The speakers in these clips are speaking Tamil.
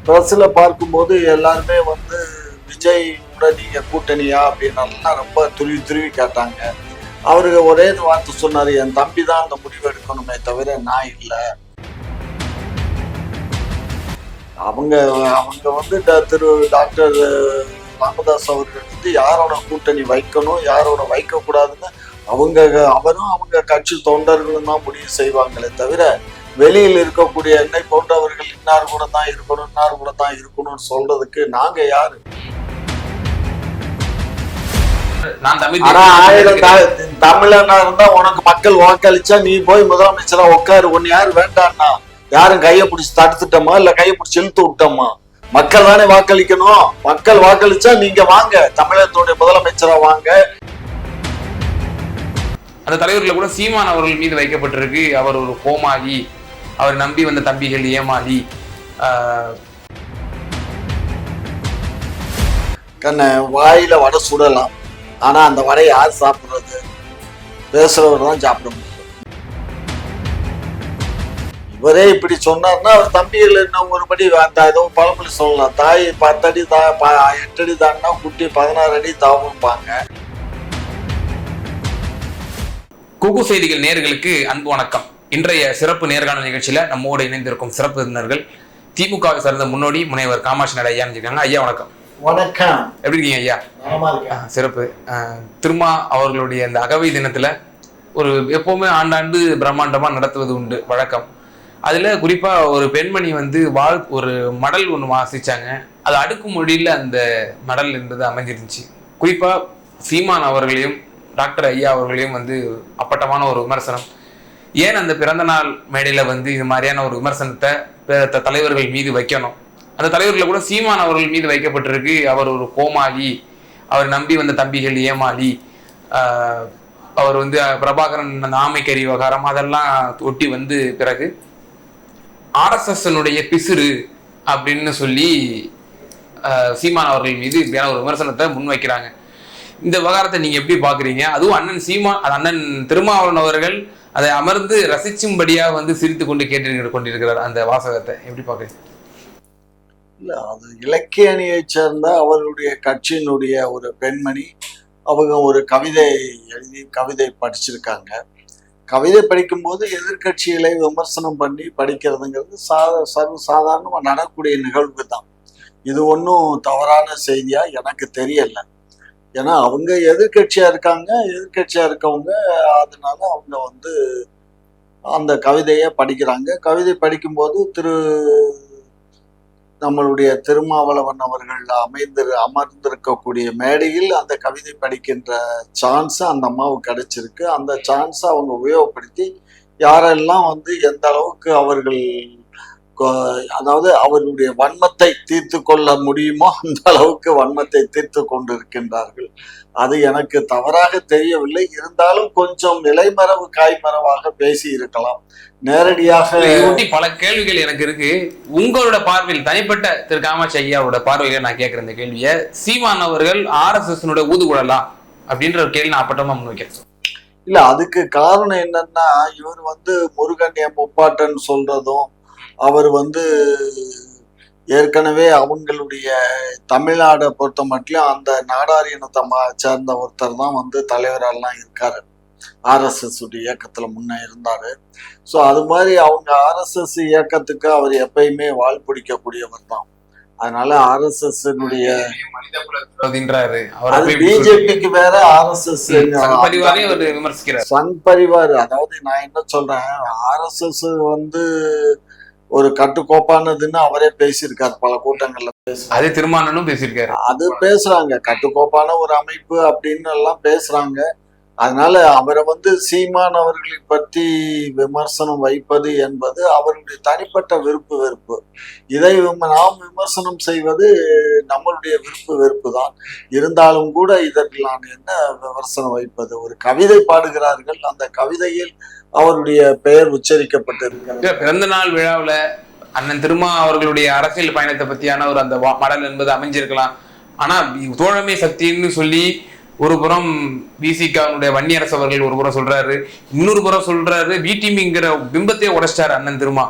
பிரஸ்ல பார்க்கும்போது எல்லாருமே வந்து விஜய் கூட நீங்க கூட்டணியா அப்படின்னு ரொம்ப துருவி கேட்டாங்க. அவருக்கு ஒரே வார்த்தை சொன்னாரு, என் தம்பி தான் அந்த முடிவு எடுக்கணுமே தவிர நான் இல்லை. அவங்க அவங்க வந்து திரு டாக்டர் ராமதாஸ் அவர்கள் வந்து யாரோட கூட்டணி வைக்கணும் யாரோட வைக்க கூடாதுன்னு அவரும் அவங்க கட்சி தொண்டர்களும் தான் முடிவு செய்வாங்களே தவிர வெளியில் இருக்கக்கூடிய என்னை போன்றவர்கள் இன்னார் கூட தான் இருக்கணும் இன்னார் கூட தான் இருக்கணும்னு சொல்றதுக்கு நாங்க யாரு? தமிழனா இருந்தா உனக்கு மக்கள் வாக்களிச்சா நீ போய் முதலமைச்சரா உட்காரு. ஒன்னு யாரு வேண்டாம்னா யாரும் கையை பிடிச்சி தடுத்துட்டோமா இல்ல கையை பிடிச்சி இழுத்து விட்டோமா? மக்கள் தானே வாக்களிக்கணும். மக்கள் வாக்களிச்சா நீங்க வாங்க, தமிழகத்துடைய முதலமைச்சரா வாங்க. அந்த தலைவர்கள் கூட சீமான் அவர்கள் மீது வைக்கப்பட்டிருக்கு, அவர் ஒரு கோமாளி, அவர் நம்பி வந்த தம்பிகள் ஏமாளி. வாயில வடை சுடலாம், ஆனா அந்த வடையை யார் சாப்பிடுறது? பேசுறவர் தான் சாப்பிட முடியும். இவரே இப்படி சொன்னார்னா அவர் தம்பிகள் இன்னும் ஒருபடி ஏதோ பழமொழி சொல்லலாம், தாய் 10 அடி 8 அடி தான்னா குட்டி 16 அடி தாவும்பாங்க. குகு செய்திகள் நேயர்களுக்கு அன்பு வணக்கம். இன்றைய சிறப்பு நேர்காணல் நிகழ்ச்சியில நம்மோடு இணைந்திருக்கும் சிறப்பு விருந்தினர்கள் திமுகவை சார்ந்த முன்னோடி முனைவர் காமாட்சி நாயுடு ஐயா இருக்காங்க. ஐயா வணக்கம். வணக்கம். எப்படி இருக்கீங்க ஐயா? சிறப்பு. திருமா அவர்களுடைய இந்த அகவை தினத்துல ஒரு எப்பவுமே ஆண்டாண்டு பிரம்மாண்டமா நடத்துவது உண்டு வழக்கம். அதுல குறிப்பா ஒரு பெண்மணி வந்து ஒரு மடல் ஒன்று வாசிச்சாங்க. அது அடுக்குமொழியில அந்த மடல் என்பது அமைஞ்சிருந்துச்சு. குறிப்பா சீமான் அவர்களையும் டாக்டர் ஐயா அவர்களையும் வந்து அப்பட்டமான ஒரு விமர்சனம். ஏன் அந்த பிறந்த நாள் மேடையில வந்து இது மாதிரியான ஒரு விமர்சனத்தை தலைவர்கள் மீது வைக்கணும்? அந்த தலைவர்களை கூட சீமான் அவர்கள் மீது வைக்கப்பட்டிருக்கு, அவர் ஒரு கோமாளி, அவர் நம்பி வந்த தம்பிகள் ஏமாளி, அவர் வந்து பிரபாகரன் அந்த ஆமைக்கறி விவகாரம் அதெல்லாம் ஒட்டி வந்து பிறகு RSS பிசுறு அப்படின்னு சொல்லி சீமான் அவர்கள் மீது இப்படியான ஒரு விமர்சனத்தை முன்வைக்கிறாங்க. இந்த விவகாரத்தை நீங்க எப்படி பாக்குறீங்க? அதுவும் அண்ணன் திருமாவளவன் அவர்கள் அதை அமர்ந்து ரசிச்சும்படியா வந்து சிரித்து கொண்டு கொண்டிருக்கிறார். அந்த வாசகத்தை எப்படி பாக்குறீங்க? இல்ல, அது இலக்கிய அணியை சேர்ந்த அவர்களுடைய கட்சியினுடைய ஒரு பெண்மணி. அவங்க ஒரு கவிதை எழுதி கவிதை படிச்சிருக்காங்க. கவிதை படிக்கும்போது எதிர்கட்சிகளை விமர்சனம் பண்ணி படிக்கிறதுங்கிறது சாதாரணமா நடக்கக்கூடிய நிகழ்வு தான். இது ஒன்றும் தவறான செய்தியா எனக்கு தெரியல. ஏன்னா அவங்க எதிர்கட்சியா இருக்கவங்க அதனால அவங்க வந்து அந்த கவிதையை படிக்கிறாங்க. கவிதை படிக்கும்போது நம்மளுடைய திருமாவளவன் அவர்கள் அமர்ந்திருக்கக்கூடிய மேடையில் அந்த கவிதை படிக்கின்ற சான்ஸ் அந்த அம்மாவுக்கு கிடைச்சிருக்கு. அந்த சான்ஸை அவங்க உபயோகப்படுத்தி யாரெல்லாம் வந்து எந்த அளவுக்கு அவர்கள் அதாவது அவர்களுடைய வன்மத்தை தீர்த்து கொள்ள முடியுமோ அந்த அளவுக்கு வன்மத்தை தீர்த்து கொண்டிருக்கின்றார்கள். அது எனக்கு தவறாக தெரியவில்லை. இருந்தாலும் கொஞ்சம் இலைமறைவு காய்மறைவாக பேசி இருக்கலாம். நேரடியாக பல கேள்விகள் எனக்கு இருக்கு. உங்களோட பார்வையில் தனிப்பட்ட திரு காமாட்சி ஐயாவோட பார்வையில நான் கேட்கிற இந்த கேள்வியை, சீமான் அவர்கள் RSS ஊதுகுழலாம் அப்படின்ற ஒரு கேள்வி நான் அப்பட்டமா முன்வைக்கிறேன். இல்ல, அதுக்கு காரணம் என்னன்னா, இவர் வந்து முருகன் என் முப்பாட்டன் சொல்றதும், அவர் வந்து ஏற்கனவே அவங்களுடைய தமிழ்நாடை பொறுத்த மட்டும் அந்த நாடார் இனத்தை சேர்ந்த ஒருத்தர் தான் வந்து தலைவரெல்லாம் இருக்காரு. RSS இயக்கத்துல முன்ன இருந்தாரு. ஸோ அது மாதிரி அவங்க RSS இயக்கத்துக்கு அவர் எப்பயுமே வாழ் பிடிக்கக்கூடியவர் தான். அதனால RSS பிஜேபிக்கு வேற RSS சங் பரிவார். அதாவது நான் என்ன சொல்றேன், RSS வந்து ஒரு கட்டுக்கோப்பானதுன்னு அவரே பேசியிருக்காரு பல கூட்டங்கள்ல. அது திருமாவளவனும் பேசியிருக்காரு. அது பேசுறாங்க, கட்டுக்கோப்பான ஒரு அமைப்பு அப்படின்னு எல்லாம் பேசுறாங்க. அதனால அவரை வந்து சீமான் அவர்களை பற்றி விமர்சனம் வைப்பது என்பது அவருடைய தனிப்பட்ட விருப்பு வெறுப்பு. இதை நாம் விமர்சனம் செய்வது நம்மளுடைய விருப்பு வெறுப்பு தான். இருந்தாலும் கூட இதற்கு நான் என்ன விமர்சனம் வைப்பது? ஒரு கவிதை பாடுகிறார்கள், அந்த கவிதையில் அவருடைய பெயர் உச்சரிக்கப்பட்டிருக்கிறது. பிறந்த நாள் விழாவில் அண்ணன் திருமா அவர்களுடைய அரசியல் பயணத்தை பத்தியான ஒரு அந்த மடல் என்பது அமைஞ்சிருக்கலாம். ஆனா தோழமை சக்தின்னு சொல்லி ஒரு புறம் விசிகாவுடைய வன்னியரசு அவர்கள் ஒரு புறம் சொல்றாரு, இன்னொரு புறம் சொல்றாரு விடிமிங்கிற பிம்பத்தையே உடைச்சிட்டாரு அண்ணன் திருமா.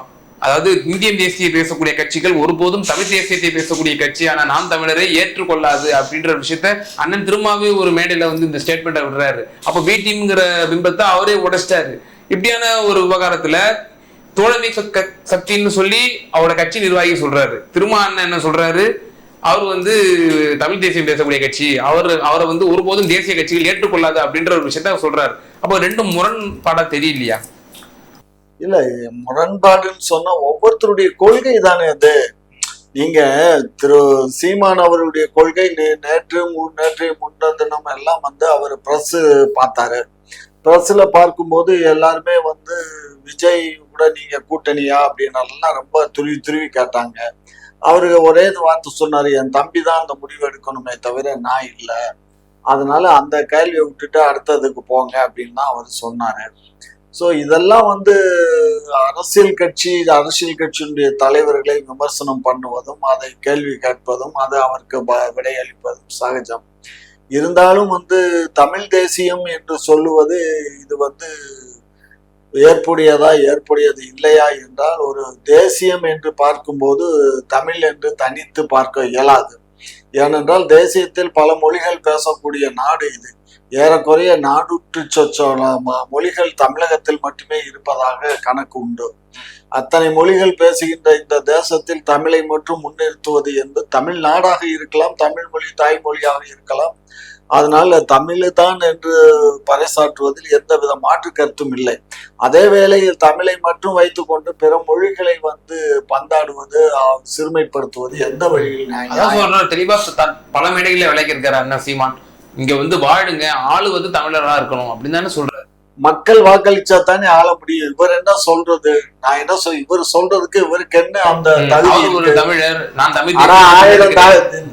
அதாவது இந்தியன் தேசிய பேசக்கூடிய கட்சிகள் ஒருபோதும் தமிழ் தேசியத்தை பேசக்கூடிய கட்சியான நாம் தமிழரை ஏற்றுக்கொள்ளாது அப்படின்ற விஷயத்த அண்ணன் திருமாவே ஒரு மேடையில வந்து இந்த ஸ்டேட்மெண்ட்டை விடுறாரு. அப்ப பி டீம்ங்கிற பிம்பத்தை அவரே உடைச்சிட்டாரு. இப்படியான ஒரு விவகாரத்துல தோழமை சக்தின்னு சொல்லி அவரோட கட்சி நிர்வாகி சொல்றாரு. திருமா அண்ணன் என்ன சொல்றாரு, அவர் வந்து தமிழ் தேசியம் பேசக்கூடிய கட்சி, அவரை வந்து ஒருபோதும் தேசிய கட்சிகள் ஏற்றுக்கொள்ளாது அப்படின்ற ஒரு விஷயத்த சொல்றாரு. அப்போ ரெண்டும் முரண்பாடா தெரியலையா? இல்ல, முரண்பாடுன்னு சொன்னா ஒவ்வொருத்தருடைய கொள்கை தானே அது. நீங்க திரு சீமான் அவருடைய கொள்கை நேற்றைய முன்தினம் எல்லாம் வந்து அவர் பிரஸ் பார்த்தாரு. பிரஸ்ல பார்க்கும்போது எல்லாருமே வந்து விஜய் கூட நீங்க கூட்டணியா அப்படின்னு ரொம்ப துருவி கேட்டாங்க. அவருக்கு ஒரே வார்த்தை சொன்னாரு, என் தம்பி தான் அந்த முடிவு எடுக்கணுமே தவிர நான் இல்லை, அதனால அந்த கேள்வியை விட்டுட்டு அடுத்ததுக்கு போங்க அப்படின்னு தான் அவர் சொன்னாரு. ஸோ இதெல்லாம் வந்து அரசியல் கட்சியினுடைய தலைவர்களை விமர்சனம் பண்ணுவதும் அதை கேள்வி கேட்பதும் அது அவருக்கு விடையளிப்பதும் சகஜம். இருந்தாலும் வந்து தமிழ் தேசியம் என்று சொல்லுவது இது வந்து ஏற்புடையது இல்லையா என்றால், ஒரு தேசியம் என்று பார்க்கும்போது தமிழ் என்று தனித்து பார்க்க இயலாது. ஏனென்றால் தேசியத்தில் பல மொழிகள் பேசக்கூடிய நாடு இது. ஏறக்குறைய 400 மொழிகள் தமிழகத்தில் மட்டுமே இருப்பதாக கணக்கு உண்டு. அத்தனை மொழிகள் பேசுகின்ற இந்த தேசத்தில் தமிழை மட்டும் முன்னிறுத்துவது என்பது தமிழ்நாடாக இருக்கலாம், தமிழ் மொழி தாய்மொழியாக இருக்கலாம். அதனால தமிழ் தான் என்று பறைசாற்றுவதில் எந்தவித மாற்று கருத்தும் இல்லை. அதே வேளையில் தமிழை மட்டும் வைத்துக்கொண்டு பிற மொழிகளை வந்து பந்தாடுவது, சிறுமைப்படுத்துவது எந்த வழியில்? தெளிவா பல மேடைகளில் விளக்கியிருக்காரு அண்ணன் சீமான். இங்க வந்து வாழுங்க, ஆளு வந்து தமிழரா இருக்கணும் அப்படின்னு தானே சொல்றாரு. மக்கள் வாக்களிச்சா தானே ஆள முடியும். இவர் என்ன சொல்றது, நான் என்ன இவர் சொல்றதுக்கு இவருக்கு என்ன அந்த தமிழர், நான்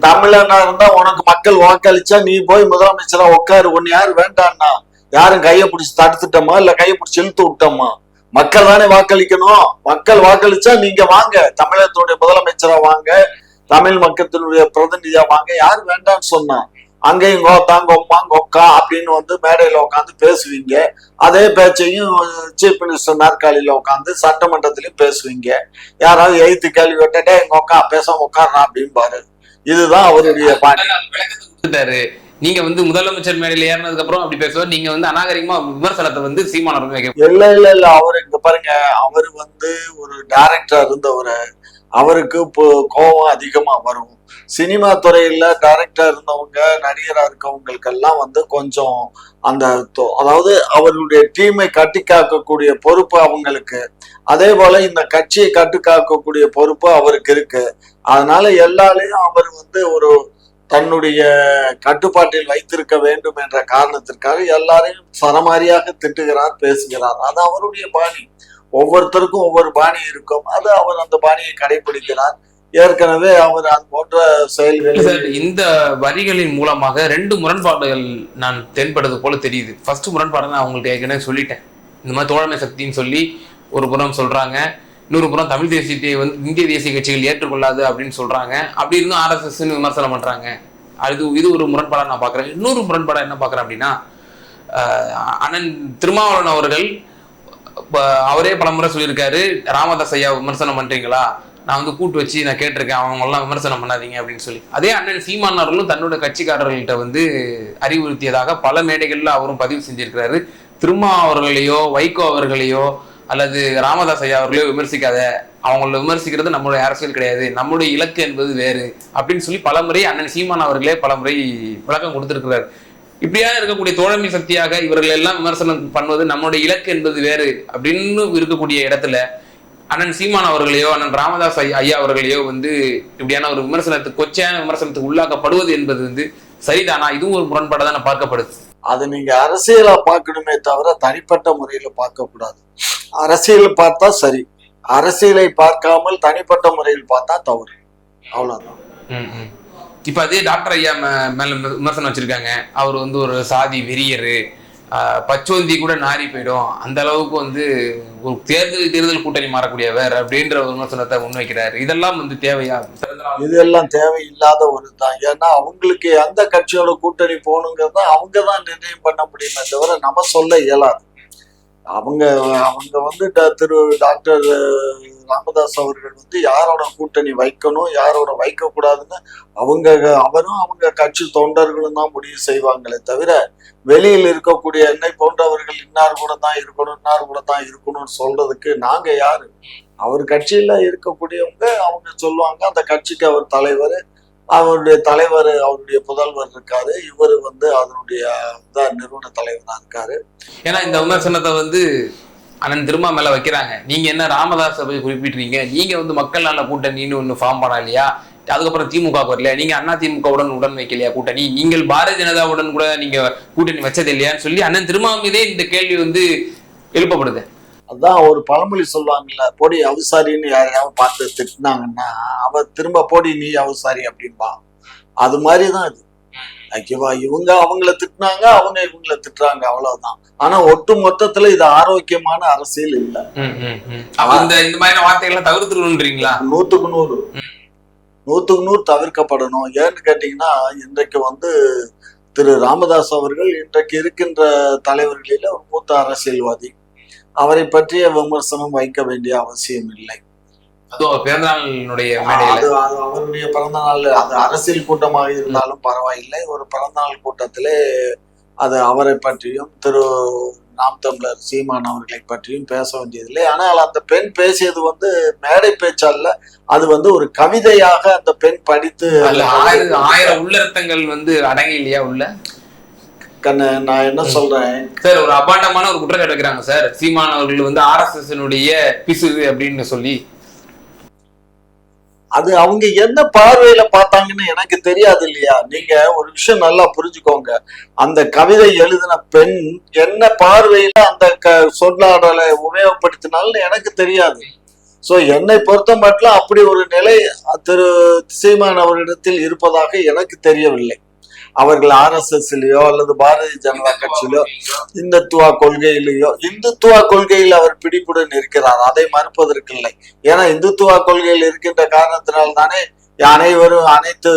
தமிழனா இருந்தா உனக்கு மக்கள் வாக்களிச்சா நீ போய் முதலமைச்சரா உட்காரு, ஒன்னு யாரு வேண்டான்னா யாரும் கையை பிடிச்சி தடுத்துட்டோமா இல்ல கையை பிடிச்சி இழுத்து விட்டோமா? மக்கள் தானே வாக்களிக்கணும். மக்கள் வாக்களிச்சா நீங்க வாங்க, தமிழகத்துடைய முதலமைச்சரா வாங்க, தமிழ் மக்கத்தினுடைய பிரதிநிதியா வாங்க, யாரு வேண்டான்னு சொன்னா? அங்கேயும் கொக்கா அப்படின்னு வந்து மேடையில உட்காந்து பேசுவீங்க. அதே பேச்சையும் சீஃப் மினிஸ்டர் நாற்காலியில உட்காந்து சட்டமன்றத்திலயும் பேசுவீங்க. யாராவது எழுத்து கேள்வி விட்டே கொக்கா பேசாம உட்காரா அப்படின்னு பாரு. இதுதான் அவருடைய பாணி. நீங்க வந்து முதலமைச்சர் மேடையில ஏறினதுக்கு அப்புறம் அப்படி பேசுவார், நீங்க வந்து அநாகரிகமா விமர்சனத்தை வந்து சீமான் இல்ல அவரு இங்க பாருங்க, அவரு வந்து ஒரு டைரக்டரா இருந்தவரு, அவருக்கு கோபம் அதிகமா வரும். சினிமா துறையில டைரக்டரா இருந்தவங்க, நடிகரா இருக்கவங்களுக்கெல்லாம் வந்து கொஞ்சம் அந்த அதாவது அவர்களுடைய டீமை கட்டி காக்கக்கூடிய பொறுப்பு அவங்களுக்கு, அதே போல இந்த கட்சியை கட்டி காக்கக்கூடிய பொறுப்பு அவருக்கு இருக்கு. அதனால எல்லாரையும் அவர் வந்து ஒரு தன்னுடைய கட்டுப்பாட்டில் வைத்திருக்க வேண்டும் என்ற காரணத்திற்காக எல்லாரையும் சரமாரியாக திட்டுகிறார், பேசுகிறார். அது அவருடைய பாணி. ஒவ்வொருத்தருக்கும் ஒவ்வொரு பாணி இருக்கும். அது அவர் அந்த பாணியை கடைபிடிக்கிறார். ஏற்கனவே அவர் அது போன்ற செயல்கள். இந்த வரிகளின் மூலமாக 2 முரண்பாடுகள் நான் தென்படுறது போல தெரியுது. ஃபர்ஸ்ட் முரண்பாடு நான் அவங்களுக்கு ஏற்கனவே சொல்லிட்டேன். இந்த மாதிரி தோழமை சக்தின்னு சொல்லி ஒரு புறம் சொல்றாங்க, இன்னொரு புறம் தமிழ் தேசியத்தை வந்து இந்திய தேசிய கட்சிகள் ஏற்றுக்கொள்ளாது அப்படின்னு சொல்றாங்க. அப்படி இருந்தும் RSS விமர்சனம் பண்றாங்க. இது ஒரு முரண்பாடா நான் பாக்குறேன். இன்னொரு முரண்பாடா என்ன பாக்குறேன் அப்படின்னா, அண்ணன் திருமாவளவன் அவர்கள் அவரே பலமுறை சொல்லியிருக்காரு, ராமதாஸ் ஐயா விமர்சனம் பண்றீங்களா, நான் வந்து கூட்டு வச்சு நான் கேட்டிருக்கேன், அவங்க எல்லாம் விமர்சனம் பண்ணாதீங்க அப்படின்னு சொல்லி. அதே அண்ணன் சீமான் அவர்களும் தன்னோட கட்சிக்காரர்கள்ட்ட வந்து அறிவுறுத்தியதாக பல மேடைகள்ல அவரும் பதிவு செஞ்சிருக்கிறாரு. திருமா அவர்களையோ வைகோ அவர்களையோ அல்லது ராமதாஸ் ஐயா அவர்களையோ விமர்சிக்காத, அவங்கள விமர்சிக்கிறது நம்மளுடைய அரசியல் கிடையாது, நம்முடைய இலக்கு என்பது வேறு அப்படின்னு சொல்லி பலமுறை அண்ணன் சீமான் அவர்களே பலமுறை விளக்கம் கொடுத்திருக்கிறார். இப்படியா இருக்கக்கூடிய தோழமை சக்தியாக இவர்கள் எல்லாம் விமர்சனம் பண்ணுவது நம்முடைய இலக்கு என்பது வேறு அப்படின்னு இருக்கக்கூடிய இடத்துல அண்ணன் சீமான் அவர்களையோ அண்ணன் ராமதாஸ் ஐயா அவர்களையோ வந்து இப்படியான ஒரு விமர்சனத்துக்கு, கொச்சையான விமர்சனத்துக்கு உள்ளாக்கப்படுவது என்பது வந்து சரிதானா? இதுவும் ஒரு முரண்பாடு தானே பார்க்கப்படுது. அது நீங்க அரசியலா பார்க்கணுமே தவிர தனிப்பட்ட முறையில பார்க்க கூடாது. அரசியல் பார்த்தா சரி, அரசியலை பார்க்காமல் தனிப்பட்ட முறையில் பார்த்தா தவறு, அவ்வளவுதான். இப்ப அதே டாக்டர் ஐயா மேல விமர்சனம் வச்சிருக்காங்க, அவர் வந்து ஒரு சாதி வெறியரு, பச்சோந்தி கூட நாரி போயிடும், அந்த அளவுக்கு வந்து ஒரு தேர்தல் கூட்டணி மாறக்கூடியவர் அப்படின்ற ஒரு விமர்சனத்தை முன்வைக்கிறாரு. இதெல்லாம் வந்து தேவையா? இதெல்லாம் தேவையில்லாத ஒரு தான். ஏன்னா அவங்களுக்கு எந்த கட்சியோட கூட்டணி போகணுங்கிறத அவங்கதான் நிர்ணயம் பண்ண முடியுமே தவிர நம்ம சொல்ல இயலாது. அவங்க வந்து திரு டாக்டர் ராமதாஸ் அவர்கள் வந்து யாரோட கூட்டணி வைக்கணும் யாரோட வைக்க கூடாதுன்னு அவரும் அவங்க கட்சி தொண்டர்களும் தான் முடிவு செய்வாங்களே தவிர வெளியில் இருக்கக்கூடிய என்னை போன்றவர்கள் இன்னார் கூட தான் இருக்கணும் இன்னார் கூட தான் இருக்கணும்னு சொல்றதுக்கு நாங்க யாரு? அவர் கட்சியில இருக்கக்கூடியவங்க அவங்க சொல்லுவாங்க. அந்த கட்சிக்கு அவர் தலைவர், அவருடைய தலைவர், அவருடைய புதல்வர் இருக்காரு, இவர் வந்து அதனுடைய நிறுவன தலைவரா இருக்காரு. ஏன்னா இந்த விமர்சனத்தை வந்து அண்ணன் திருமா மேல வைக்கிறாங்க. நீங்க என்ன ராமதாஸை போய் குறிப்பிட்டுறீங்க, நீங்க வந்து மக்கள் நல கூட்டணின்னு ஒண்ணு ஃபார்ம் பண்ண இல்லையா, அதுக்கப்புறம் திமுக வரலையா, நீங்க அண்ணா திமுகவுடன் உடன் வைக்கலையா கூட்டணி, நீங்கள் பாரதிய ஜனதாவுடன் கூட நீங்க கூட்டணி வச்சது இல்லையான்னு சொல்லி அண்ணன் திருமா மீதே இந்த கேள்வி வந்து எழுப்பப்படுது. அதான் ஒரு பழமொழி சொல்லுவாங்கல்ல, போடி அவசாரின்னு யாரையாவது பார்த்து திட்டினாங்கன்னா அவ திரும்ப போடி நீ அவசாரி அப்படின்பா. அது மாதிரிதான் இது. ஓகேவா? இவங்க அவங்கள திட்டினாங்க, அவங்க இவங்கள திட்டுறாங்க, அவ்வளவுதான். ஆனா ஒட்டு மொத்தத்துல இது ஆரோக்கியமான அரசியல் இல்ல. இந்த மாதிரி வார்த்தைகளை தவிர்த்துக்கணும்ன்றீங்களா? 100% தவிர்க்கப்படணும். ஏன்னு கேட்டீங்கன்னா இன்றைக்கு வந்து திரு ராமதாஸ் அவர்கள் இன்றைக்கு இருக்கின்ற தலைவர்களில ஒரு மூத்த அரசியல்வாதி. அவரை பற்றிய விமர்சனம் வைக்க வேண்டிய அவசியம் இல்லை. அது அவருடைய பிறந்த நாள், அது அரசியல் கூட்டமாக இருந்தாலும் பரவாயில்லை. ஒரு பிறந்தநாள் கூட்டத்திலே அது அவரை பற்றியும் திரு நாம் தமிழர் சீமான் அவர்களை பற்றியும் பேச வேண்டியதில்லை. ஆனால் அந்த பெண் பேசியது வந்து மேடை பேச்சல்ல, அது வந்து ஒரு கவிதையாக அந்த பெண் படித்து 1000 உள்ளர்த்தங்கள் வந்து அடங்கி இல்லையா உள்ள. நான் என்ன சொல்றேன் சார், ஒரு அபாண்டமான ஒரு குற்றச்சாட்டு வைக்கிறாங்க சார், சீமான் அவர்கள் வந்து RSS பிசுறு அப்படின்னு சொல்லி. அது அவங்க என்ன பார்வையில பார்த்தாங்கன்னு எனக்கு தெரியாது இல்லையா? நீங்க ஒரு விஷயம் நல்லா புரிஞ்சுக்கோங்க. அந்த கவிதை எழுதின பெண் என்ன பார்வையில அந்த சொல்லாடலை உபயோகப்படுத்தினாலும் எனக்கு தெரியாது. சோ என்னை பொறுத்த மட்டும் அப்படி ஒரு நிலை திரு சீமான் அவரிடத்தில் இருப்பதாக எனக்கு தெரியவில்லை. அவர்கள் RSSலயோ அல்லது பாரதிய ஜனதா கட்சியிலோ இந்துத்துவா கொள்கையில் அவர் பிடிப்புடன் இருக்கிறார். அதை மறுப்பதற்கில்லை. ஏன்னா இந்துத்துவா கொள்கையில் இருக்கின்ற காரணத்தினால் தானே அனைவரும் அனைத்து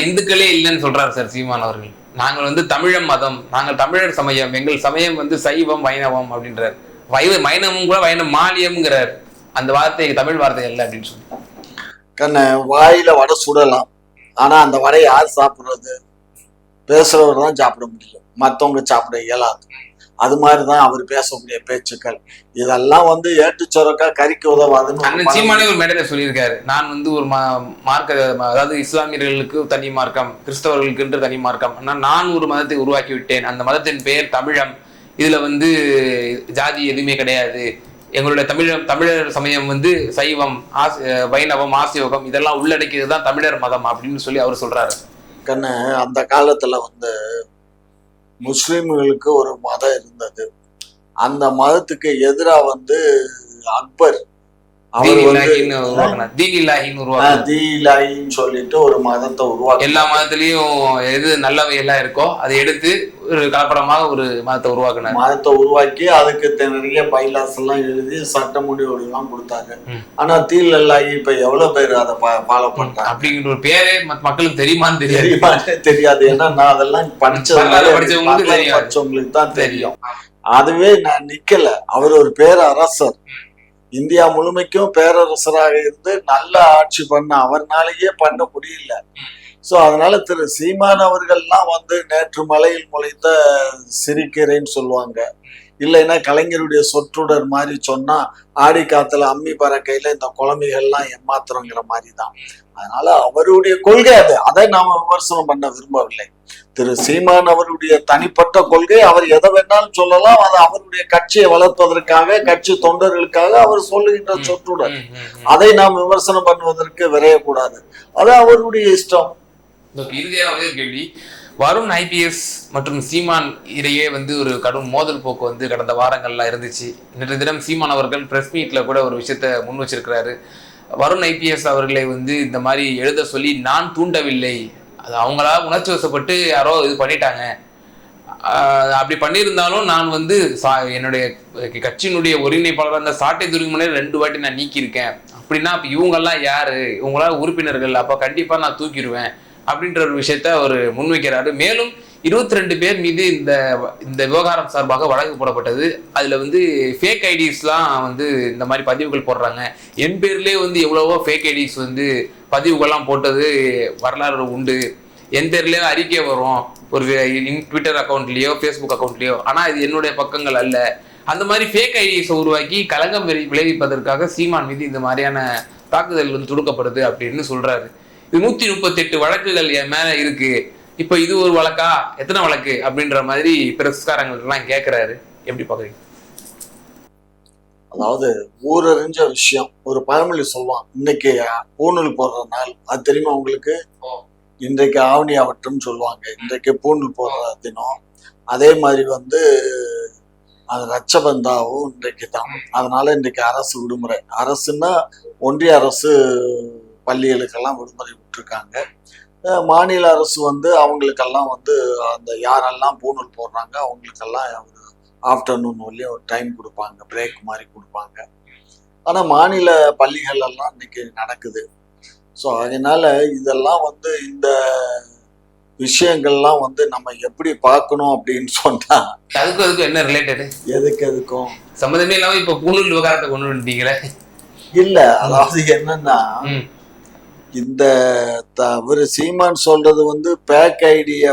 இந்துக்களே இல்லைன்னு சொல்றாரு சார் சீமான் அவர்கள். நாங்கள் வந்து தமிழம் மதம், நாங்கள் தமிழர் சமயம், எங்கள் சமயம் வந்து சைவம் வைணவம் அப்படின்றார். வைணவம் கூட வைணவ மாலியம்ங்கிறார். அந்த வார்த்தை தமிழ் வார்த்தை இல்லை அப்படின்னு சொல்லி வாயில வடை சுடலாம். ஆனா அந்த வடையை யார் சாப்பிடுறது? பேசுறவர் தான் சாப்பிட முடியும், மற்றவங்க சாப்பிட இயலாது. அது மாதிரிதான் அவர் பேசக்கூடிய பேச்சுக்கள். இதெல்லாம் வந்து ஏட்டு சொரக்கா கறிக்கு உதவாதுன்னு சீமானே ஒரு மேடையில சொல்லியிருக்காரு. நான் வந்து ஒரு மார்க்க, அதாவது இஸ்லாமியர்களுக்கு தனி மார்க்கம், கிறிஸ்தவர்களுக்கு என்று தனி மார்க்கம், நான் ஒரு மதத்தை உருவாக்கி விட்டேன், அந்த மதத்தின் பெயர் தமிழம், இதுல வந்து ஜாதி எதுவுமே கிடையாது, எங்களுடைய தமிழர் சமயம் வந்து சைவம், வைணவம், ஆசியோகம் இதெல்லாம் உள்ளடக்கியதுதான் தமிழர் மதம் அப்படின்னு சொல்லி அவர் சொல்றாரு. அந்த காலத்துல வந்து முஸ்லிம்களுக்கு ஒரு மதம் இருந்தது. அந்த மதத்துக்கு எதிராக வந்து அக்பர் அவர் சொல்லிட்டு ஒரு மதத்தை உருவாக்க, எல்லா மதத்திலயும் எது நல்லவை எல்லாம் இருக்கோ அதை எடுத்து ஒரு கலப்படமாக ஒரு மதத்தை உருவாக்கி அதுக்கு நிறைய பைலாஸ் எல்லாம் எழுதி சட்ட முடிவோடு எல்லாம் கொடுத்தாங்க. ஆனா தீல்லாஹி இப்ப எவ்வளவு பேர் அதை ஃபாலோ பண்றாங்க அப்படிங்கிற ஒரு பேரே மக்களுக்கு தெரியுமான்னு தெரியாது. ஏன்னா நான் அதெல்லாம் படிச்சவங்களுக்கு தான் தெரியும். அதுவே நான் நிக்கல. அவர் ஒரு பேரரசர், இந்தியா முழுமைக்கும் பேரரசராக இருந்து நல்ல ஆட்சி பண்ண அவர்னாலேயே பண்ண முடியல. சோ அதனால திரு சீமான் அவர்கள்லாம் வந்து நேற்று மலையில் முளைத்த சிரிக்கிறேன்னு சொல்லுவாங்க. இல்லைன்னா கலைஞருடைய சொற்றொடர் மாதிரி சொன்னா ஆடி காத்துல அம்மி பறக்கையில இந்த குழந்தைகள்லாம் ஏமாத்துறோங்கிற மாதிரி தான். அதனால அவருடைய கொள்கை அது, அதை நாம விமர்சனம் பண்ண விரும்பவில்லை. திரு சீமான் அவருடைய தனிப்பட்ட கொள்கை, அவர் எதை வேணாலும் சொல்லலாம். அது அவருடைய கட்சியை வளர்ப்பதற்காக, கட்சி தொண்டர்களுக்காக அவர் சொல்லுகின்ற சொற்றுடன், அதை நாம் விமர்சனம் பண்ணுவதற்கு விரையக்கூடாது. அது அவருடைய இஷ்டம். இறுதியாக கேள்வி, வருண் IPS மற்றும் சீமான் இடையே வந்து ஒரு கடும் மோதல் போக்கு வந்து கடந்த வாரங்கள்ல இருந்துச்சு. நேற்று தினம் சீமான் அவர்கள் பிரஸ் மீட்ல கூட ஒரு விஷயத்த முன் வச்சிருக்கிறாரு. வருண் IPS அவர்களை வந்து இந்த மாதிரி எழுத சொல்லி நான் தூண்டவில்லை, அது அவங்களா உணர்ச்சி வசப்பட்டு யாரோ இது பண்ணிட்டாங்க, அப்படி பண்ணியிருந்தாலும் நான் வந்து என்னுடைய கட்சியினுடைய ஒருங்கிணைப்பாளர் அந்த சாட்டை துருமனை 2 வாட்டி நான் நீக்கியிருக்கேன், அப்படின்னா அப்ப இவங்கெல்லாம் யாரு, இவங்களாம் உறுப்பினர்கள், அப்ப கண்டிப்பா நான் தூக்கிடுவேன் அப்படின்ற ஒரு விஷயத்த அவர் முன்வைக்கிறாரு. மேலும் 22 பேர் மீது இந்த இந்த விவகாரம் சார்பாக வழக்கு போடப்பட்டது. அதுல வந்து ஃபேக் ஐடிஸ்லாம் வந்து இந்த மாதிரி பதிவுகள் போடுறாங்க. என் பேர்லயே வந்து எவ்வளவோ ஃபேக் ஐடிஸ் வந்து பதிவுகள்லாம் போட்டது வரலாறு உண்டு. என் பேர்லயே அறிக்கை வரும் ஒரு ட்விட்டர் அக்கௌண்ட்லயோ ஃபேஸ்புக் அக்கௌண்ட்லயோ, ஆனா இது என்னுடைய பக்கங்கள் அல்ல. அந்த மாதிரி ஃபேக் ஐடிஸை உருவாக்கி களங்கம் விளைவிப்பதற்காக சீமான் மீது இந்த மாதிரியான தாக்குதல் வந்து தொடுக்கப்படுது அப்படின்னு சொல்றாரு. இது 138 வழக்குகள் என் மேல இருக்கு. இப்ப இது ஒரு வழக்கா, எத்தனை வழக்கு அப்படின்ற மாதிரி பிரஸ்காரங்கள் எல்லாம் கேட்கிறாரு. எப்படி பாக்குறீங்க? அதாவது ஊரறிஞ்ச விஷயம். ஒரு பழமொழி சொல்லுவான், இன்னைக்கு பூணூல் போடுற நாள். அது தெரியுமா உங்களுக்கு? இன்றைக்கு ஆவணி ஆவட்டும் சொல்லுவாங்க. இன்றைக்கு பூணூல் போடுற தினம். அதே மாதிரி வந்து அது ரட்சபந்தாவும் இன்றைக்கு தான். அதனால இன்றைக்கு அரசு விடுமுறை. அரசுன்னா ஒன்றிய அரசு பள்ளிகளுக்கெல்லாம் விடுமுறை விட்டுருக்காங்க. மாநில அரசு வந்து அவங்களுக்கெல்லாம் வந்து அந்த யாரெல்லாம் பூணூல் போடுறாங்க அவங்களுக்கெல்லாம் ஒரு ஆஃப்டர்நூன் வரலையும் ஒரு டைம் கொடுப்பாங்க, பிரேக் மாதிரி கொடுப்பாங்க. ஆனால் மாநில பள்ளிகள் எல்லாம் இன்னைக்கு நடக்குது. ஸோ அதனால இதெல்லாம் வந்து இந்த விஷயங்கள்லாம் வந்து நம்ம எப்படி பார்க்கணும் அப்படின்னு சொன்னா, அதுக்கும் என்ன ரிலேட்டடு? எதுக்கும் சம்மந்தமே இல்லாம இப்ப பூணூல் விவகாரத்தை கொண்டு வந்துட்டீங்களே. இல்ல, அதாவது என்னன்னா, இந்த ஒரு சீமான் சொல்றது வந்து பேக் ஐடியை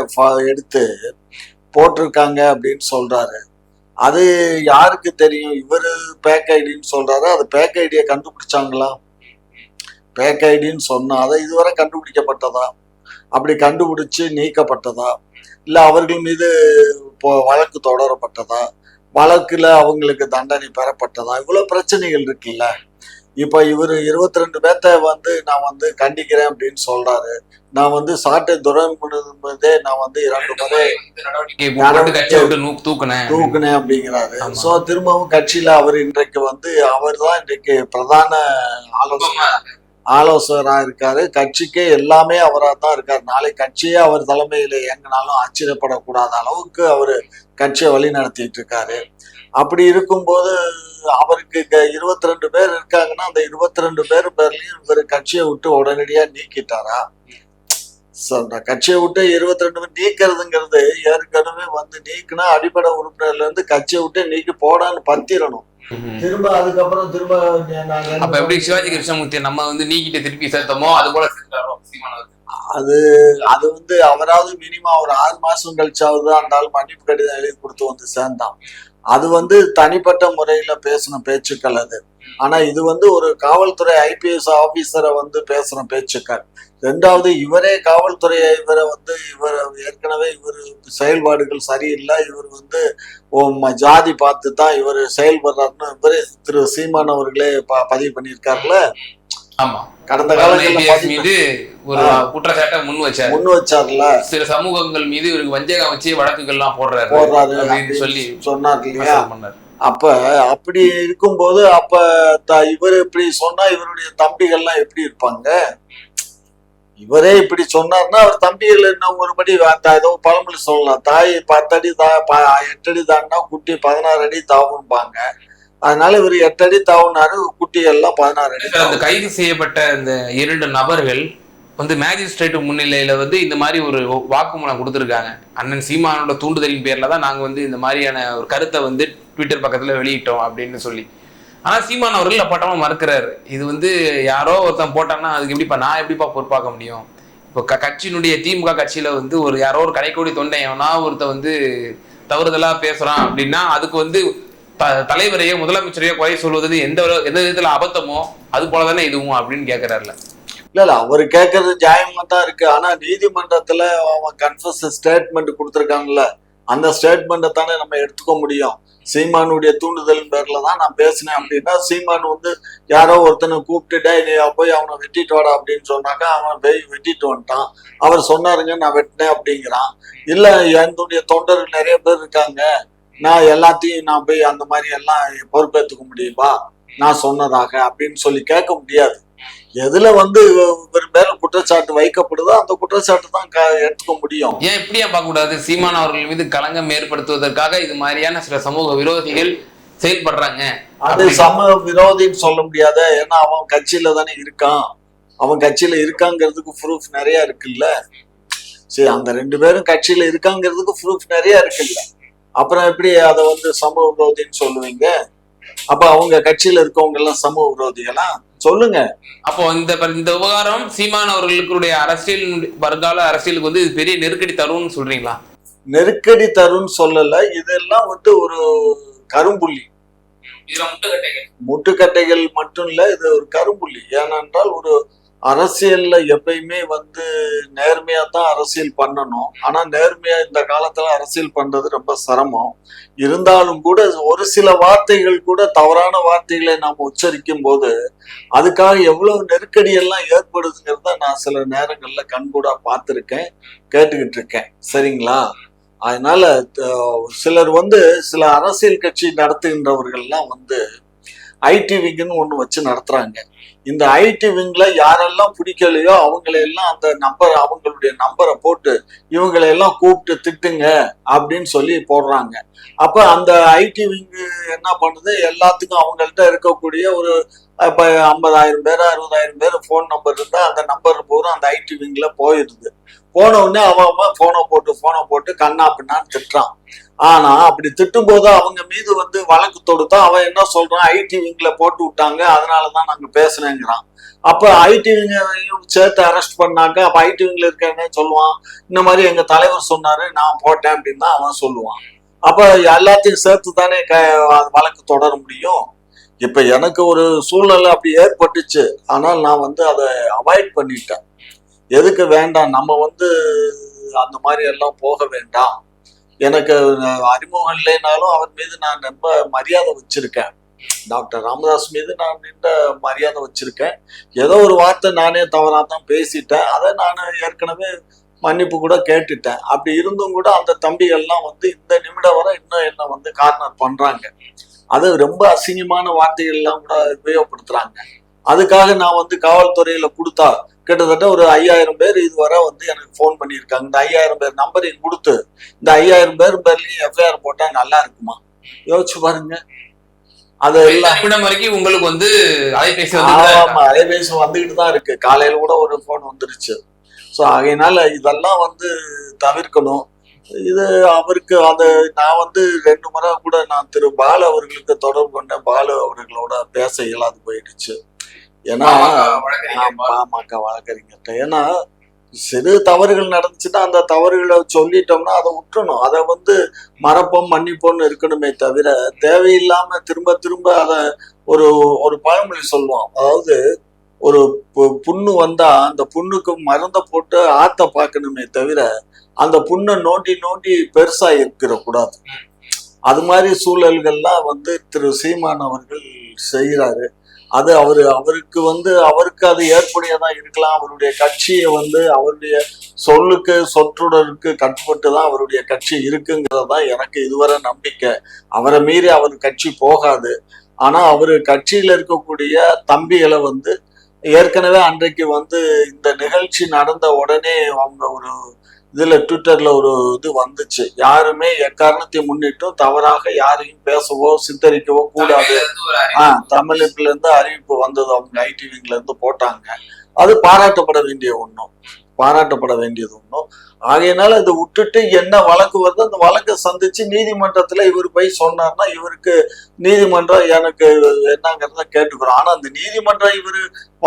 எடுத்து போட்டிருக்காங்க அப்படின்னு சொல்றாரு. அது யாருக்கு தெரியும்? இவரு பேக் ஐடின்னு சொல்றாரு. அது பேக் ஐடியை கண்டுபிடிச்சாங்களா? பேக் ஐடின்னு சொன்னா அதை இதுவரை கண்டுபிடிக்கப்பட்டதா? அப்படி கண்டுபிடிச்சு நீக்கப்பட்டதா? இல்ல அவர்கள் மீது வழக்கு தொடரப்பட்டதா? வழக்குல அவங்களுக்கு தண்டனை பெறப்பட்டதா? இவ்வளவு பிரச்சனைகள் இருக்குல்ல. இப்ப இவர் 22 பேர்த்த வந்து நான் வந்து கண்டிக்கிறேன் அப்படின்னு சொல்றாரு. நான் வந்து சாட்டை துறைமுகதே நான் வந்து 2 முறை தூக்குனேன் அப்படிங்கிறாரு. சோ திரும்பவும் கட்சியில அவர் இன்றைக்கு வந்து அவர் தான் இன்றைக்கு பிரதான ஆலோசகராக இருக்காரு. கட்சிக்கே எல்லாமே அவராக தான் இருக்காரு. நாளை கட்சியே அவர் தலைமையில இயங்கினாலும் ஆச்சரியப்படக்கூடாத அளவுக்கு அவரு கட்சியை வழி நடத்திட்டு இருக்காரு. அப்படி இருக்கும்போது அவருக்கு 22 பேர் இருக்காங்கன்னா அந்த 22 பேர்லயும் இவர் கட்சியை விட்டு உடனடியா நீக்கிட்டாரா? கட்சியை விட்டு 22 பேர் நீக்கிறதுங்கிறது ஏற்கனவே வந்து நீக்கினா அடிப்படை உறுப்பினர்ல இருந்து கட்சியை விட்டு நீக்கி போடான்னு பத்திரணும். திரும்ப அதுக்கப்புறம் திரும்ப அப்ப எப்படி சிவாஜி கிருஷ்ணமூர்த்தி நம்ம வந்து நீக்கிட்டு திருப்பி சேர்த்தோமோ அது போல அது வந்து அவராவது மினிமம் ஒரு 6 மாசம் கழிச்சாவது அந்த ஆள் மன்னிப்பு கடிதம் எழுதி கொடுத்து வந்து சேர்ந்தான். அது வந்து தனிப்பட்ட முறையில பேசின பேச்சுக்கள் அது. ஆனா இது வந்து ஒரு காவல்துறை ஐபிஎஸ் ஆபீசரை வந்து பேசுற பேச்சுக்கள். ரெண்டாவது இவரே காவல்துறை இவரை வந்து இவர் ஏற்கனவே இவர் செயல்பாடுகள் சரியில்லை, இவர் வந்து ஜாதி பார்த்து தான் இவர் செயல்படுறாருன்னு இவரே திரு சீமான் அவர்களே பதிவு பண்ணியிருக்காருல. ஆமா, கடந்த காலங்களில் மீது ஒரு குற்றச்சாட்டை முன் வச்சார்ல. சில சமூகங்கள் மீது இவருக்கு வஞ்சகம் வச்சு வழக்குகள்லாம் போடுறாரு அப்படின்னு சொல்லி சொன்னார் இல்லையா? அப்ப அப்படி இருக்கும்போது அப்ப இவர் இப்படி சொன்னா இவருடைய தம்பிகள்லாம் எப்படி இருப்பாங்க? இவரே இப்படி சொன்னார்னா அவர் தம்பிகள் என்ன ஒருபடி ஏதோ பழமொழி சொல்லலாம், தாய் 10 அடி 8 அடி தாண்டா குட்டி 16 அடி தாவும்பாங்க. அதனால இவர் 8 அடி தாவுனாரு, குட்டி எல்லாம் 16 அடி. அந்த கைது செய்யப்பட்ட இந்த 2 நபர்கள் வந்து மேஜிஸ்ட்ரேட் முன்னிலையில வந்து இந்த மாதிரி ஒரு வாக்குமூலம் கொடுத்துருக்காங்க. அண்ணன் சீமானோட தூண்டுதலின் பேர்ல தான் நாங்க வந்து இந்த மாதிரியான ஒரு கருத்தை வந்து ட்விட்டர் பக்கத்துல வெளியிட்டோம் அப்படின்னு சொல்லி. ஆனா சீமான் அவர்கள் அப்பட்டமா மறுக்கிறாரு. இது வந்து யாரோ ஒருத்தன் போட்டான்னா அதுக்கு எப்படிப்பா நான் எப்படிப்பா பொறுப்பாக்க முடியும்? இப்போ கட்சியினுடைய திமுக கட்சியில வந்து ஒரு யாரோ ஒரு கடைக்கோடி தொண்டை எவனா ஒருத்த வந்து தவறுதலா பேசுறான் அப்படின்னா அதுக்கு வந்து தலைவரையோ முதலமைச்சரையோ குறை சொல்வது எந்த விதத்துல அபத்தமோ அது போலதானே இதுவும் அப்படின்னு கேட்கிறாருல. இல்ல அவரு கேட்கறது நியாயமா தான் இருக்கு. ஆனா நீதிமன்றத்துல அவன் கன்ஃபஸ் ஸ்டேட்மெண்ட் கொடுத்துருக்காங்கல்ல, அந்த ஸ்டேட்மெண்ட்டை தானே நம்ம எடுத்துக்க முடியும். சீமானுடைய தூண்டுதல் பேர்ல தான் நான் பேசினேன் அப்படின்னா சீமான் வந்து யாரோ ஒருத்தனை கூப்பிட்டுட்டே நீ போய் அவனை வெட்டிட்டு வாடா அப்படின்னு சொன்னாக்கா அவனை போய் வெட்டிட்டு வந்துட்டான். அவர் சொன்னாருங்க நான் வெட்டினேன் அப்படிங்கிறான். இல்ல என்னுடைய தொண்டர்கள் நிறைய பேர் இருக்காங்க, நான் எல்லாத்தையும் நான் போய் அந்த மாதிரி எல்லாம் பொறுப்பேற்றுக்க முடியுமா நான் சொன்னதாக அப்படின்னு சொல்லி கேட்க முடியாது. எதுல வந்து இவர் மேல குற்றச்சாட்டு வைக்கப்படுதோ அந்த குற்றச்சாட்டு தான் எடுத்துக்க முடியும். ஏன் இப்படியா பார்க்க கூடாது? சீமான் அவர்கள் மீது களங்கம் ஏற்படுத்துவதற்காக இது மாதிரியான சில சமூக விரோதிகள் செயல்படுறாங்க. அது சமூக விரோதின்னு சொல்ல முடியாத, ஏன்னா அவன் கட்சியில தானே இருக்கான். அவன் கட்சியில இருக்காங்கிறதுக்கு ப்ரூஃப் நிறைய இருக்குல்ல. சரி, அந்த 2 பேரும் கட்சியில இருக்காங்கிறதுக்கு ப்ரூஃப் நிறைய இருக்குல்ல. அப்புறம் எப்படி அதை வந்து சமூக விரோதின்னு சொல்லுவீங்க? அப்ப அவங்க கட்சியில இருக்கவங்க எல்லாம் சமூக விரோதிகளா? சொல்லுங்க. அப்போ இந்த விவகாரம் சீமான் அவர்களுடைய அரசியல் வருங்கால அரசியலுக்கு வந்து இது பெரிய நெருக்கடி தரும்னு சொல்றீங்களா? நெருக்கடி தரும்னு சொல்லல, இதெல்லாம் வந்து ஒரு கரும்புள்ளி. முட்டுக்கட்டைகள் மட்டும் இல்ல, இது ஒரு கரும்புள்ளி. ஏனென்றால் ஒரு அரசியல்ல எப்பயுமே வந்து நேர்மையா தான் அரசியல் பண்ணணும். ஆனா நேர்மையா இந்த காலத்துல அரசியல் பண்றது ரொம்ப சிரமம். இருந்தாலும் கூட ஒரு சில வார்த்தைகள் கூட தவறான வார்த்தைகளை நாம் உச்சரிக்கும் போது அதுக்காக எவ்வளவு நெருக்கடி எல்லாம் ஏற்படுதுங்கிறத நான் சில நேரங்கள்ல கண்கூடா பார்த்திருக்கேன், கேட்டுக்கிட்டு இருக்கேன். சரிங்களா? அதனால சிலர் வந்து சில அரசியல் கட்சி நடத்துகின்றவர்கள்லாம் வந்து ஐடி விங்னு ஒண்ணு வச்சு நடத்துறாங்க. இந்த ஐடி விங்ல யாரெல்லாம் பிடிக்கலையோ அவங்களையெல்லாம் அந்த அவங்களுடைய நம்பரை போட்டு இவங்களையெல்லாம் கூப்பிட்டு திட்டுங்க அப்படின்னு சொல்லி போடுறாங்க. அப்ப அந்த ஐடி விங் என்ன பண்ணுது, எல்லாத்துக்கும் அவங்கள்ட்ட இருக்கக்கூடிய ஒரு இப்ப 50,000 பேர் 60,000 பேர் போன் நம்பர் இருந்தா அந்த நம்பர் பூரா அந்த ஐடி விங்ல போயிடுது. போன உடனே அவன் போனை போட்டு கண்ணா பின்னான்னு திட்டுறான். ஆனா அப்படி திட்டும் போது அவங்க மீது வந்து வழக்கு தொடுத்தா அவன் என்ன சொல்றான், ஐடி விங்ல போட்டு விட்டாங்க அதனாலதான் நாங்க பேசுனேங்கிறான். அப்ப ஐடி விங்கையும் சேர்த்து அரெஸ்ட் பண்ணாக்க அப்ப ஐடி விங்ல இருக்க சொல்லுவான், இந்த மாதிரி எங்க தலைவர் சொன்னாரு நான் போட்டேன் அப்படின்னு தான் அவன் சொல்லுவான். அப்ப எல்லாத்தையும் சேர்த்து தானே வழக்கு தொடர முடியும். இப்ப எனக்கு ஒரு சூழ்நிலை அப்படி ஏற்பட்டுச்சு, ஆனால் நான் வந்து அதை அவாய்ட் பண்ணிட்டேன். எதுக்கு வேண்டாம், நம்ம வந்து அந்த மாதிரி எல்லாம் போக வேண்டாம். எனக்கு அறிமுகம் இல்லைனாலும் அவர் மீது நான் ரொம்ப மரியாதை வச்சிருக்கேன். டாக்டர் ராமதாஸ் மீது நான் நின்ற மரியாதை வச்சிருக்கேன். ஏதோ ஒரு வார்த்தை நானே தவறா தான் பேசிட்டேன், அதை நான் ஏற்கனவே மன்னிப்பு கூட கேட்டுட்டேன். அப்படி இருந்தும் கூட அந்த தம்பிகள்லாம் வந்து இந்த நிமிடம் வரை இன்னும் என்ன வந்து கார்னர் பண்றாங்க. அது ரொம்ப அசிங்கமான வார்த்தைகள் எல்லாம் கூட உபயோகப்படுத்துறாங்க. அதுக்காக நான் வந்து காவல்துறையில கொடுத்தா கிட்டத்தட்ட ஒரு 5,000 பேர் இதுவரை வந்து எனக்கு போன் பண்ணியிருக்காங்க. இந்த 5,000 பேர் நம்பரையும் கொடுத்து இந்த 5,000 பேர்லயும் எஃப்ஐஆர் போட்டா நல்லா இருக்குமா? யோசிச்சு பாருங்க. அது எல்லாம் வரைக்கும் உங்களுக்கு வந்து அலைபேசி வந்துகிட்டு தான் இருக்கு. காலையில கூட ஒரு போன் வந்துருச்சு. ஸோ ஆகையினால இதெல்லாம் வந்து தவிர்க்கணும். இது அவருக்கு அதை நான் வந்து 2 முறை கூட நான் திரு பாலு அவர்களுக்கு தொடர்பு கொண்டேன். பாலு அவர்களோட பேச இயலாது போயிடுச்சு. ஏன்னா பாமக வழக்கறிஞர்கிட்ட, ஏன்னா சிறு தவறுகள் நடந்துச்சுன்னா அந்த தவறுகளை சொல்லிட்டோம்னா அதை விட்டுறணும். அதை வந்து மறப்போம் மன்னிப்போம்னு இருக்கணுமே தவிர தேவையில்லாம திரும்ப திரும்ப அதை ஒரு பழமொழி சொல்லுவோம். அதாவது ஒரு புண்ணு வந்தா அந்த புண்ணுக்கு மருந்தை போட்டு ஆத்த பார்க்கணுமே தவிர அந்த புண்ணை நோண்டி நோண்டி பெருசா இருக்கிற கூடாது. அது மாதிரி சூழல்கள்லாம் வந்து திரு சீமான் அவர்கள் செய்கிறாரு. அது அவருக்கு வந்து அவருக்கு அது ஏற்புடையதா இருக்கலாம். அவருடைய கட்சியை வந்து அவருடைய சொல்லுக்கு சொற்றொடருக்கு கட்டுப்பட்டு தான் அவருடைய கட்சி இருக்குங்கிறதான் எனக்கு இதுவரை நம்பிக்கை. அவரை மீறி அவர் கட்சி போகாது. ஆனா அவரு கட்சியில இருக்கக்கூடிய தம்பிகளை வந்து ஏற்கனவே அன்றைக்கு வந்து இந்த நிகழ்ச்சி நடந்த உடனே அவங்க ஒரு இதுல ட்விட்டர்ல ஒரு இது வந்துச்சு, யாருமே எக்காரணத்தை முன்னிட்டும் தவறாக யாரையும் பேசவோ சித்தரிக்கவோ கூடாது. தமிழ்ல இருந்து அறிவிப்பு வந்தது, அவங்க ஐடி விங்ல இருந்து போட்டாங்க. அது பாராட்டப்பட வேண்டியது ஒண்ணும். ஆகையினால இதை விட்டுட்டு என்ன வழக்கு வருது அந்த வழக்கை சந்திச்சு நீதிமன்றத்துல இவர் போய் சொன்னார்னா இவருக்கு நீதிமன்றம் எனக்கு என்னங்கிறத கேட்டுக்கிறோம். ஆனா அந்த நீதிமன்றம் இவரு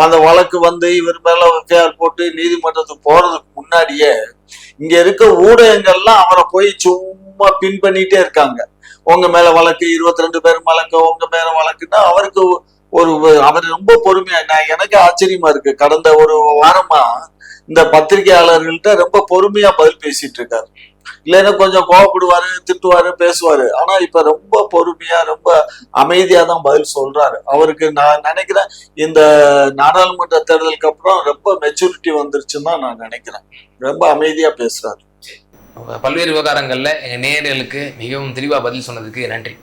அந்த வழக்கு வந்து இவர் மேல எஃப்ஐஆர் போட்டு நீதிமன்றத்துக்கு போறதுக்கு முன்னாடியே இங்க இருக்க ஊடகங்கள்லாம் அவரை போய் சும்மா பின் பண்ணிட்டே இருக்காங்க. உங்க மேல வழக்கு, 22 பேர் வழக்கு, உங்க மேல வழக்குன்னா அவருக்கு அவர் ரொம்ப பொறுமையா, எனக்கு ஆச்சரியமா இருக்கு. கடந்த ஒரு வாரமா இந்த பத்திரிகையாளர்கள்ட்ட ரொம்ப பொறுமையா பதில் பேசிட்டு இருக்காரு. இல்லைன்னா கொஞ்சம் கோவப்படுவாரு, திட்டுவாரு, பேசுவாரு. ஆனா இப்ப ரொம்ப பொறுமையா ரொம்ப அமைதியா தான் பதில் சொல்றாரு. அவருக்கு நான் நினைக்கிறேன் இந்த நாடாளுமன்ற தேர்தலுக்கு அப்புறம் ரொம்ப மெச்சூரிட்டி வந்துருச்சுன்னு தான் நான் நினைக்கிறேன். ரொம்ப அமைதியா பேசுறாரு. பல்வேறு விவகாரங்கள்ல எங்க நேயர்களுக்கு மிகவும் தெளிவா பதில் சொன்னதுக்கு நன்றி.